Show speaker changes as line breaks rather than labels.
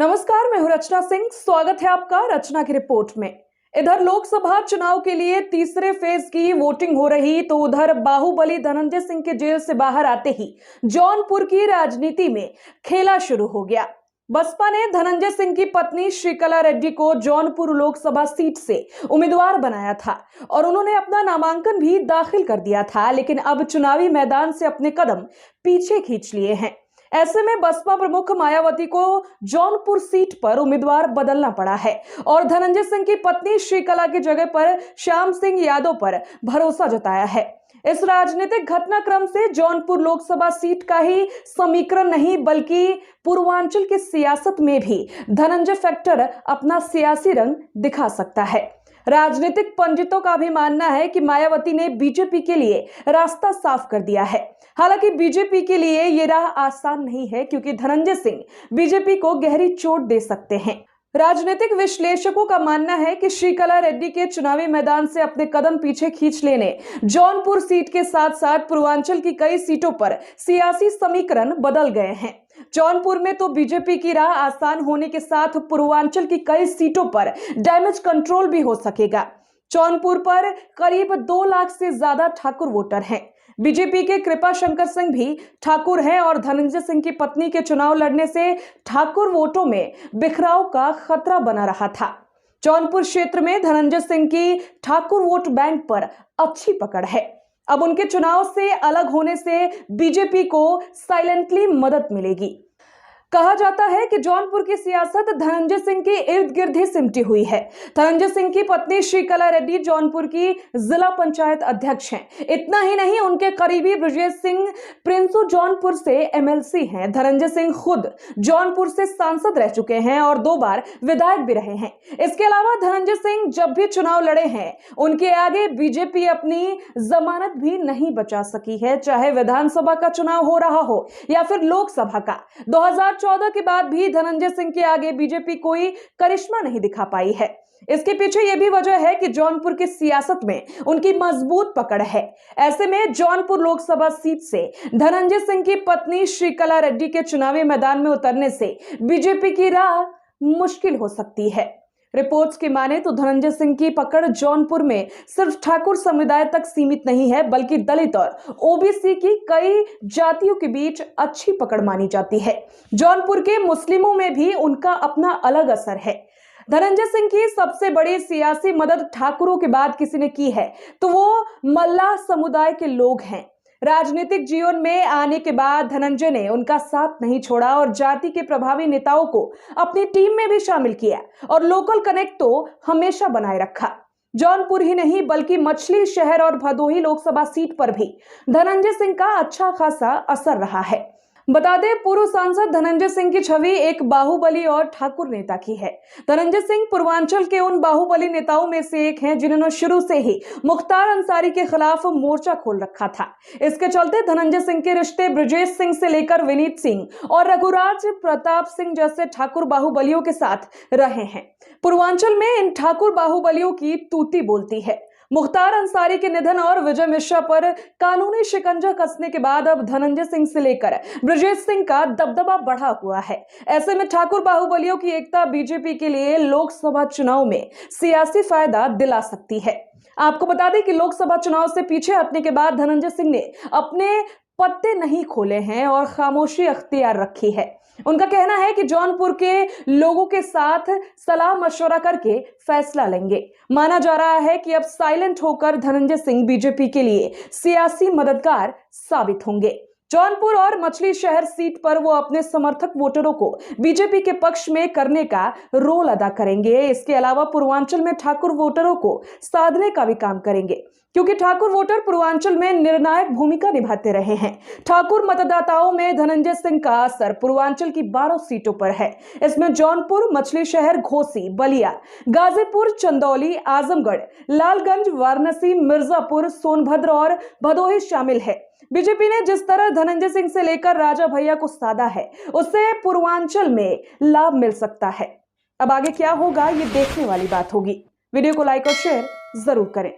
नमस्कार, मैं हूं रचना सिंह। स्वागत है आपका रचना की रिपोर्ट में। इधर लोकसभा चुनाव के लिए तीसरे फेज की वोटिंग हो रही तो उधर बाहुबली धनंजय सिंह के जेल से बाहर आते ही जौनपुर की राजनीति में खेला शुरू हो गया। बसपा ने धनंजय सिंह की पत्नी श्रीकला रेड्डी को जौनपुर लोकसभा सीट से उम्मीदवार बनाया था और उन्होंने अपना नामांकन भी दाखिल कर दिया था, लेकिन अब चुनावी मैदान से अपने कदम पीछे खींच लिए हैं। ऐसे में बसपा प्रमुख मायावती को जौनपुर सीट पर उम्मीदवार बदलना पड़ा है और धनंजय सिंह की पत्नी श्रीकला की जगह पर श्याम सिंह यादव पर भरोसा जताया है। इस राजनीतिक घटनाक्रम से जौनपुर लोकसभा सीट का ही समीकरण नहीं बल्कि पूर्वांचल की सियासत में भी धनंजय फैक्टर अपना सियासी रंग दिखा सकता है। राजनीतिक पंडितों का भी मानना है कि मायावती ने बीजेपी के लिए रास्ता साफ कर दिया है। हालांकि बीजेपी के लिए ये राह आसान नहीं है, क्योंकि धनंजय सिंह बीजेपी को गहरी चोट दे सकते हैं। राजनीतिक विश्लेषकों का मानना है कि श्रीकला रेड्डी के चुनावी मैदान से अपने कदम पीछे खींच लेने जौनपुर सीट के साथ साथ पूर्वांचल की कई सीटों पर सियासी समीकरण बदल गए हैं। जौनपुर में तो बीजेपी की राह आसान होने के साथ पूर्वांचल की कई सीटों पर डैमेज कंट्रोल भी हो सकेगा। जौनपुर पर करीब 2 लाख से ज्यादा ठाकुर वोटर हैं। बीजेपी के कृपा शंकर सिंह भी ठाकुर हैं और धनंजय सिंह की पत्नी के चुनाव लड़ने से ठाकुर वोटों में बिखराव का खतरा बना रहा था। जौनपुर क्षेत्र में धनंजय सिंह की ठाकुर वोट बैंक पर अच्छी पकड़ है। अब उनके चुनाव से अलग होने से बीजेपी को साइलेंटली मदद मिलेगी। कहा जाता है कि जौनपुर की सियासत धनंजय सिंह के इर्द गिर्द ही सिमटी हुई है। धनंजय सिंह की पत्नी श्रीकला रेड्डी जौनपुर की जिला पंचायत अध्यक्ष हैं। इतना ही नहीं, उनके करीबी ब्रजेश सिंह प्रिंसू जौनपुर से एमएलसी हैं। धनंजय सिंह खुद जौनपुर से सांसद रह चुके हैं और 2 बार विधायक भी रहे हैं। इसके अलावा धनंजय सिंह जब भी चुनाव लड़े हैं, उनके आगे बीजेपी अपनी जमानत भी नहीं बचा सकी है, चाहे विधानसभा का चुनाव हो रहा हो या फिर लोकसभा का। 2014 के बाद भी धनंजय सिंह के आगे बीजेपी कोई करिश्मा नहीं दिखा पाई है। इसके पीछे यह भी वजह है कि जौनपुर की सियासत में उनकी मजबूत पकड़ है। ऐसे में जौनपुर लोकसभा सीट से धनंजय सिंह की पत्नी श्रीकला रेड्डी के चुनावी मैदान में उतरने से बीजेपी की राह मुश्किल हो सकती है। रिपोर्ट्स की माने तो धनंजय सिंह की पकड़ जौनपुर में सिर्फ ठाकुर समुदाय तक सीमित नहीं है, बल्कि दलित और ओबीसी की कई जातियों के बीच अच्छी पकड़ मानी जाती है। जौनपुर के मुस्लिमों में भी उनका अपना अलग असर है। धनंजय सिंह की सबसे बड़ी सियासी मदद ठाकुरों के बाद किसी ने की है तो वो मल्लाह समुदाय के लोग हैं। राजनीतिक जीवन में आने के बाद धनंजय ने उनका साथ नहीं छोड़ा और जाति के प्रभावी नेताओं को अपनी टीम में भी शामिल किया और लोकल कनेक्ट तो हमेशा बनाए रखा। जौनपुर ही नहीं बल्कि मछली शहर और भदोही लोकसभा सीट पर भी धनंजय सिंह का अच्छा खासा असर रहा है। बता दें, पूर्व सांसद धनंजय सिंह की छवि एक बाहुबली और ठाकुर नेता की है। धनंजय सिंह पूर्वांचल के उन बाहुबली नेताओं में से एक हैं जिन्होंने शुरू से ही मुख्तार अंसारी के खिलाफ मोर्चा खोल रखा था। इसके चलते धनंजय सिंह के रिश्ते ब्रजेश सिंह से लेकर विनीत सिंह और रघुराज प्रताप सिंह जैसे ठाकुर बाहुबलियों के साथ रहे हैं। पूर्वांचल में इन ठाकुर बाहुबलियों की तूती बोलती है। मुख्तार अंसारी के निधन और विजय मिश्रा पर कानूनी शिकंजा कसने के बाद अब धनंजय सिंह से लेकर ब्रजेश सिंह का दबदबा बढ़ा हुआ है। ऐसे में ठाकुर बाहुबलियों की एकता बीजेपी के लिए लोकसभा चुनाव में सियासी फायदा दिला सकती है। आपको बता दें कि लोकसभा चुनाव से पीछे हटने के बाद धनंजय सिंह ने अपने पत्ते नहीं खोले हैं और खामोशी अख्तियार रखी है। उनका कहना है कि जौनपुर के लोगों के साथ सलाह मशवरा करके फैसला लेंगे। माना जा रहा है कि अब साइलेंट होकर धनंजय सिंह बीजेपी के लिए सियासी मददगार साबित होंगे। जौनपुर और मछली शहर सीट पर वो अपने समर्थक वोटरों को बीजेपी के पक्ष में करने का रोल अदा करेंगे। इसके अलावा पूर्वांचल में ठाकुर वोटरों को साधने का भी काम करेंगे, क्योंकि ठाकुर वोटर पूर्वांचल में निर्णायक भूमिका निभाते रहे हैं। ठाकुर मतदाताओं में धनंजय सिंह का असर पूर्वांचल की 12 सीटों पर है। इसमें जौनपुर, मछली शहर, घोसी, बलिया, गाजीपुर, चंदौली, आजमगढ़, लालगंज, वाराणसी, मिर्जापुर, सोनभद्र और भदोही शामिल है। बीजेपी ने जिस तरह धनंजय सिंह से लेकर राजा भैया को साधा है, उससे पूर्वांचल में लाभ मिल सकता है। अब आगे क्या होगा ये देखने वाली बात होगी। वीडियो को लाइक और शेयर जरूर करें।